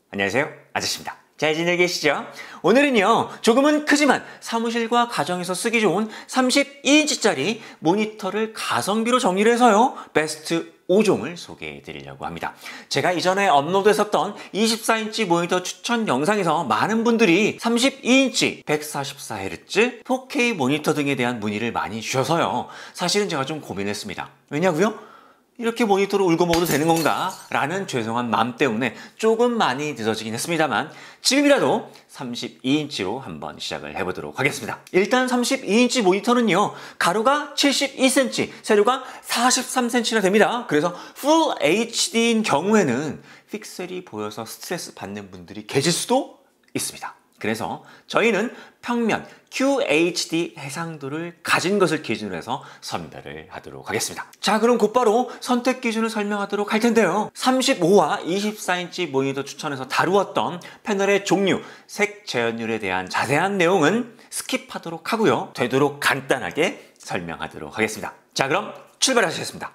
안녕하세요, 아저씨입니다. 잘 지내고 계시죠? 오늘은요, 조금은 크지만 사무실과 가정에서 쓰기 좋은 32인치짜리 모니터를 가성비로 정리를 해서요, 베스트 5종을 소개해 드리려고 합니다. 제가 이전에 업로드했었던 24인치 모니터 추천 영상에서 많은 분들이 32인치, 144Hz, 4K 모니터 등에 대한 문의를 많이 주셔서요, 사실은 제가 좀 고민했습니다. 왜냐고요? 이렇게 모니터로 울고 먹어도 되는 건가? 라는 죄송한 마음 때문에 조금 많이 늦어지긴 했습니다만 지금이라도 32인치로 한번 시작을 해보도록 하겠습니다. 일단 32인치 모니터는요, 가로가 72cm, 세로가 43cm나 됩니다. 그래서 Full HD인 경우에는 픽셀이 보여서 스트레스 받는 분들이 계실 수도 있습니다. 그래서 저희는 평면 QHD 해상도를 가진 것을 기준으로 해서 선별을 하도록 하겠습니다. 자, 그럼 곧바로 선택 기준을 설명하도록 할 텐데요. 35와 24인치 모니터 추천해서 다루었던 패널의 종류, 색 재현율에 대한 자세한 내용은 스킵하도록 하고요. 되도록 간단하게 설명하도록 하겠습니다. 자, 그럼 출발하시겠습니다.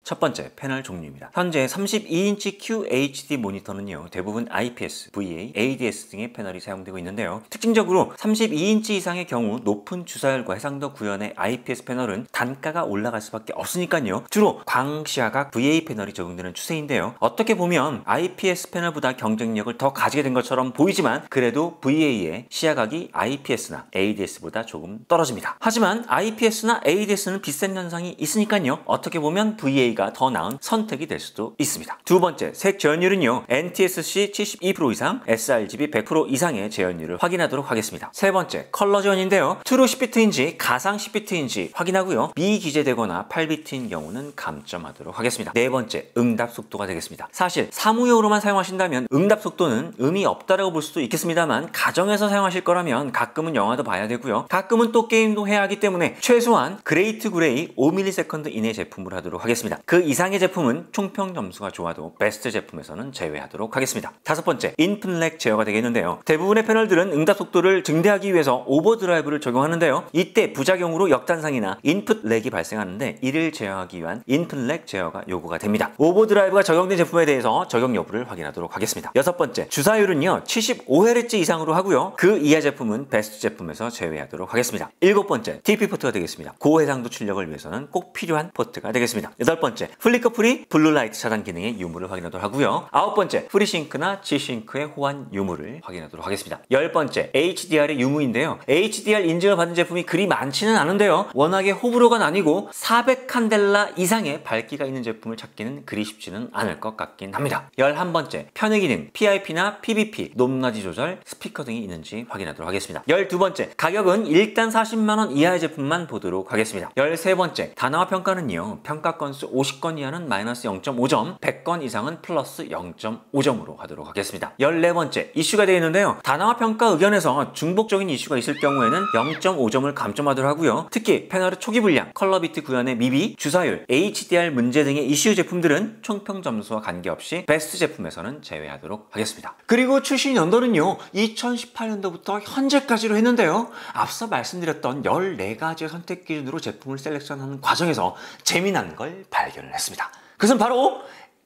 첫 번째, 패널 종류입니다. 현재 32인치 QHD 모니터는요, 대부분 IPS, VA, ADS 등의 패널이 사용되고 있는데요. 특징적으로 32인치 이상의 경우 높은 주사율과 해상도 구현의 IPS 패널은 단가가 올라갈 수밖에 없으니까요. 주로 광시야각 VA 패널이 적용되는 추세인데요. 어떻게 보면 IPS 패널보다 경쟁력을 더 가지게 된 것처럼 보이지만 그래도 VA의 시야각이 IPS나 ADS보다 조금 떨어집니다. 하지만 IPS나 ADS는 비싼 현상이 있으니까요. 어떻게 보면 VA 가 더 나은 선택이 될 수도 있습니다. 두 번째, 색 재현율은요, NTSC 72% 이상, sRGB 100% 이상의 재현율을 확인하도록 하겠습니다. 세 번째, 컬러 재현인데요. 트루 10비트인지 가상 10비트인지 확인하고요. 미기재되거나 8비트인 경우는 감점하도록 하겠습니다. 네 번째, 응답 속도가 되겠습니다. 사실 사무용으로만 사용하신다면 응답 속도는 의미 없다라고 볼 수도 있겠습니다만 가정에서 사용하실 거라면 가끔은 영화도 봐야 되고요. 가끔은 또 게임도 해야 하기 때문에 최소한 그레이트 그레이 5ms 이내 제품으로 하도록 하겠습니다. 그 이상의 제품은 총평 점수가 좋아도 베스트 제품에서는 제외하도록 하겠습니다. 다섯 번째, 인풋 렉 제어가 되겠는데요. 대부분의 패널들은 응답 속도를 증대하기 위해서 오버드라이브를 적용하는데요. 이때 부작용으로 역단상이나 인풋 렉이 발생하는데 이를 제어하기 위한 인풋 렉 제어가 요구가 됩니다. 오버드라이브가 적용된 제품에 대해서 적용 여부를 확인하도록 하겠습니다. 여섯 번째, 주사율은요 75Hz 이상으로 하고요. 그 이하 제품은 베스트 제품에서 제외하도록 하겠습니다. 일곱 번째, TP 포트가 되겠습니다. 고해상도 출력을 위해서는 꼭 필요한 포트가 되겠습니다. 여덟 번째, 플리커 프리 블루라이트 차단 기능의 유무를 확인하도록 하고요. 아홉 번째, FreeSync나 G-Sync의 호환 유무를 확인하도록 하겠습니다. 열 번째, HDR의 유무인데요. HDR 인증을 받은 제품이 그리 많지는 않은데요. 워낙에 호불호가 나뉘고 400칸델라 이상의 밝기가 있는 제품을 찾기는 그리 쉽지는 않을 것 같긴 합니다. 11번째, 편의 기능, PIP나 PVP, 높낮이 조절, 스피커 등이 있는지 확인하도록 하겠습니다. 12번째, 가격은 일단 40만원 이하의 제품만 보도록 하겠습니다. 13번째, 단어와 평가는요, 평가 건수 50건 이하는 마이너스 0.5점, 100건 이상은 플러스 0.5점으로 하도록 하겠습니다. 14번째, 이슈가 되어 있는데요. 단어와 평가 의견에서 중복적인 이슈가 있을 경우에는 0.5점을 감점하도록 하고요. 특히 패널의 초기 불량, 컬러 비트 구현의 미비, 주사율, HDR 문제 등의 이슈 제품들은 총평 점수와 관계없이 베스트 제품에서는 제외하도록 하겠습니다. 그리고 출시 연도는요, 2018년도부터 현재까지로 했는데요. 앞서 말씀드렸던 14가지의 선택 기준으로 제품을 셀렉션하는 과정에서 재미난 걸 발견을 했습니다. 그것은 바로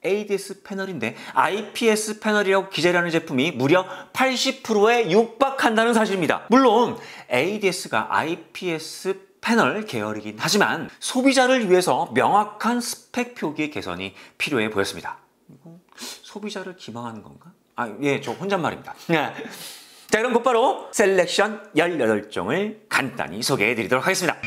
ADS 패널인데 IPS 패널이라고 기재를 하는 제품이 무려 80%에 육박한다는 사실입니다. 물론 ADS가 IPS 패널 계열이긴 하지만 소비자를 위해서 명확한 스펙 표기의 개선이 필요해 보였습니다. 소비자를 기망하는 건가? 예, 저 혼잣말입니다. 자, 그럼 곧바로 셀렉션 18종을 간단히 소개해 드리도록 하겠습니다.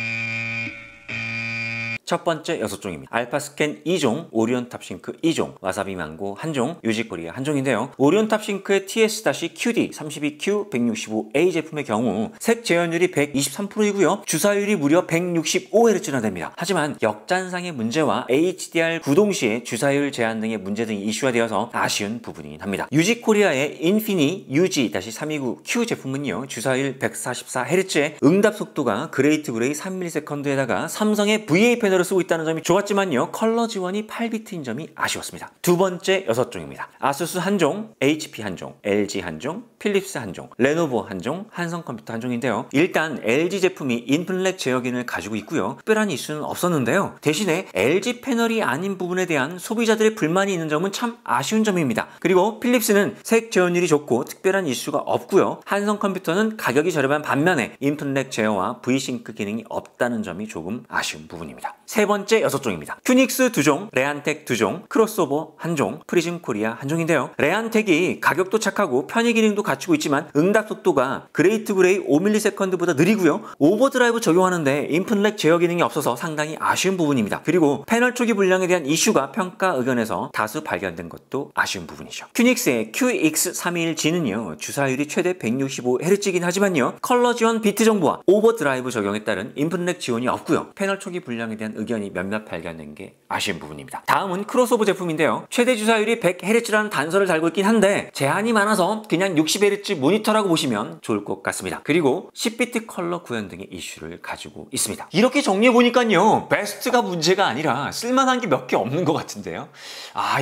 첫 번째 6종입니다. 알파스캔 2종, 오리온 탑싱크 2종, 와사비 망고 1종, 유지코리아 1종인데요. 오리온 탑싱크의 TS-QD 32Q165A 제품의 경우 색 재현율이 123%이고요. 주사율이 무려 165Hz나 됩니다. 하지만 역잔상의 문제와 HDR 구동 시에 주사율 제한 등의 문제 등이 이슈가 되어서 아쉬운 부분이긴 합니다. 유지코리아의 인피니 UG-329Q 제품은요. 주사율 144Hz의 응답 속도가 그레이트 그레이 3ms에다가 삼성의 VA 패널을 패널을 쓰고 있다는 점이 좋았지만요. 컬러 지원이 8비트인 점이 아쉬웠습니다. 두 번째 6종입니다. 아수스 한 종, HP 한 종, LG 한 종, 필립스 한 종, 레노버 한 종, 한성컴퓨터 한 종인데요. 일단 LG 제품이 인플렉 제어 기능을 가지고 있고요. 특별한 이슈는 없었는데요. 대신에 LG 패널이 아닌 부분에 대한 소비자들의 불만이 있는 점은 참 아쉬운 점입니다. 그리고 필립스는 색 제어율이 좋고 특별한 이슈가 없고요. 한성컴퓨터는 가격이 저렴한 반면에 인플렉 제어와 V싱크 기능이 없다는 점이 조금 아쉬운 부분입니다. 세 번째 6종입니다. 큐닉스 2종, 레안텍 2종, 크로스오버 1종, 프리즘 코리아 1종인데요. 레안텍이 가격도 착하고 편의 기능도 갖추고 있지만 응답 속도가 그레이트 그레이 5ms보다 느리고요. 오버드라이브 적용하는데 인플렉 제어 기능이 없어서 상당히 아쉬운 부분입니다. 그리고 패널 초기 불량에 대한 이슈가 평가 의견에서 다수 발견된 것도 아쉬운 부분이죠. 큐닉스의 QX321G는요. 주사율이 최대 165Hz이긴 하지만요. 컬러 지원 비트 정보와 오버드라이브 적용에 따른 인플렉 지원이 없고요. 패널 초기 불량에 대한 의견이 몇몇 발견된 게 아쉬운 부분입니다. 다음은 크로스오버 제품인데요. 최대 주사율이 100Hz라는 단서를 달고 있긴 한데 제한이 많아서 그냥 60Hz 모니터라고 보시면 좋을 것 같습니다. 그리고 10비트 컬러 구현 등의 이슈를 가지고 있습니다. 이렇게 정리해보니까요. 베스트가 문제가 아니라 쓸만한 게 몇 개 없는 것 같은데요.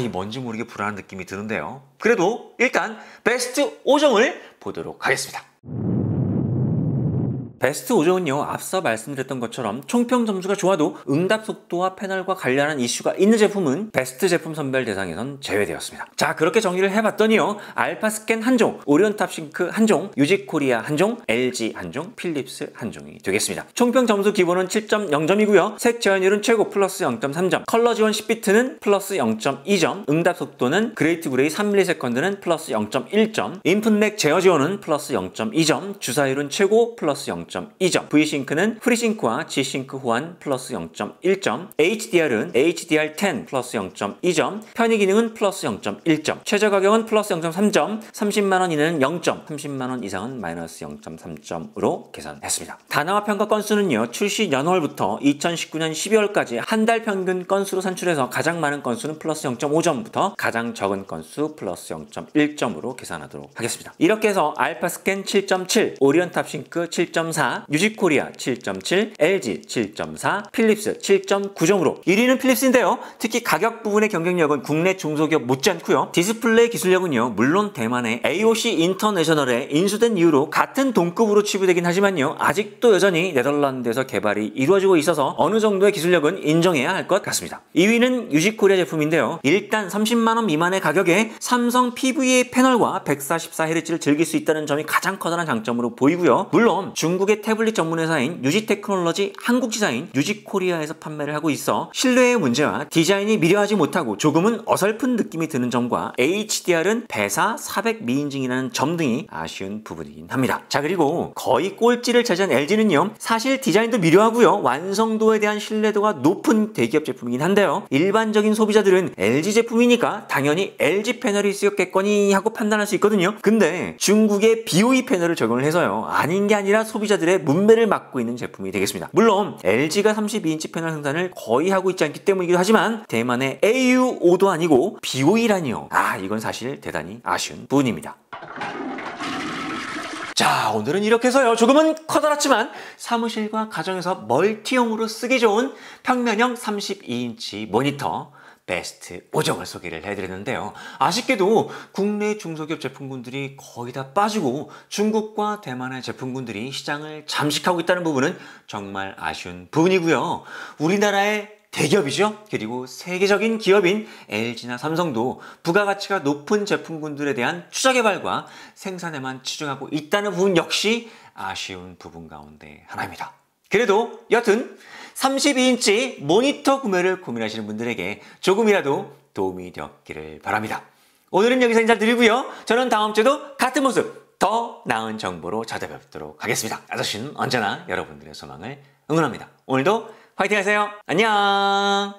이 뭔지 모르게 불안한 느낌이 드는데요. 그래도 일단 베스트 5종을 보도록 하겠습니다. 베스트 5종은요, 앞서 말씀드렸던 것처럼 총평 점수가 좋아도 응답 속도와 패널과 관련한 이슈가 있는 제품은 베스트 제품 선별 대상에선 제외되었습니다. 자, 그렇게 정리를 해봤더니요, 알파스캔 1종, 오리온탑싱크 1종, 유직코리아 1종, LG 1종, 필립스 1종이 되겠습니다. 총평 점수 기본은 7.0점이고요. 색 제어율은 최고 플러스 0.3점, 컬러 지원 10비트는 플러스 0.2점, 응답 속도는 그레이트 그레이 3ms는 플러스 0.1점, 인풋렉 제어 지원은 플러스 0.2점, 주사율은 최고 플러스 0.2점, V싱크는 프리싱크와 G싱크 호환 플러스 0.1점, HDR은 HDR10 플러스 0.2점, 편의 기능은 플러스 0.1점, 최저 가격은 플러스 0.3점, 30만원 이내는 0점, 30만원 이상은 마이너스 0.3점으로 계산했습니다. 단화화 평가 건수는요, 출시 연월부터 2019년 12월까지 한 달 평균 건수로 산출해서 가장 많은 건수는 플러스 0.5점부터 가장 적은 건수 플러스 0.1점으로 계산하도록 하겠습니다. 이렇게 해서 알파스캔 7.7, 오리온탑싱크 7.4, 유직코리아 7.7, LG 7.4, 필립스 7.9점으로 1위는 필립스인데요. 특히 가격 부분의 경쟁력은 국내 중소기업 못지않고요. 디스플레이 기술력은요, 물론 대만의 AOC 인터내셔널에 인수된 이후로 같은 동급으로 치부되긴 하지만요, 아직도 여전히 네덜란드에서 개발이 이루어지고 있어서 어느 정도의 기술력은 인정해야 할 것 같습니다. 2위는 유직코리아 제품인데요. 일단 30만원 미만의 가격에 삼성 PVA 패널과 144Hz를 즐길 수 있다는 점이 가장 커다란 장점으로 보이고요. 물론 중국의 태블릿 전문 회사인 유지테크놀로지 한국 지사인 유직코리아에서 판매를 하고 있어 신뢰의 문제와 디자인이 미려하지 못하고 조금은 어설픈 느낌이 드는 점과 HDR은 배사 400미인증이라는 점 등이 아쉬운 부분이긴 합니다. 자, 그리고 거의 꼴찌를 차지한 LG는요, 사실 디자인도 미려하고요, 완성도에 대한 신뢰도가 높은 대기업 제품이긴 한데요, 일반적인 소비자들은 LG 제품이니까 당연히 LG 패널이 쓰였겠거니 하고 판단할 수 있거든요. 근데 중국의 BOE 패널을 적용을 해서요, 아닌 게 아니라 소비자들의 문매를 막고 있는 제품이 되겠습니다. 물론 LG가 32인치 패널 생산을 거의 하고 있지 않기 때문이기도 하지만 대만의 AU5도 아니고 BOE라니요. 이건 사실 대단히 아쉬운 부분입니다. 자, 오늘은 이렇게 해서요, 조금은 커다랗지만 사무실과 가정에서 멀티용으로 쓰기 좋은 평면형 32인치 모니터 베스트 5종을 소개를 해드렸는데요. 아쉽게도 국내 중소기업 제품군들이 거의 다 빠지고 중국과 대만의 제품군들이 시장을 잠식하고 있다는 부분은 정말 아쉬운 부분이고요. 우리나라의 대기업이죠. 그리고 세계적인 기업인 LG나 삼성도 부가가치가 높은 제품군들에 대한 투자 개발과 생산에만 치중하고 있다는 부분 역시 아쉬운 부분 가운데 하나입니다. 그래도 여튼 32인치 모니터 구매를 고민하시는 분들에게 조금이라도 도움이 되었기를 바랍니다. 오늘은 여기서 인사드리고요. 저는 다음 주도 같은 모습, 더 나은 정보로 찾아뵙도록 하겠습니다. 아저씨는 언제나 여러분들의 소망을 응원합니다. 오늘도 화이팅 하세요. 안녕.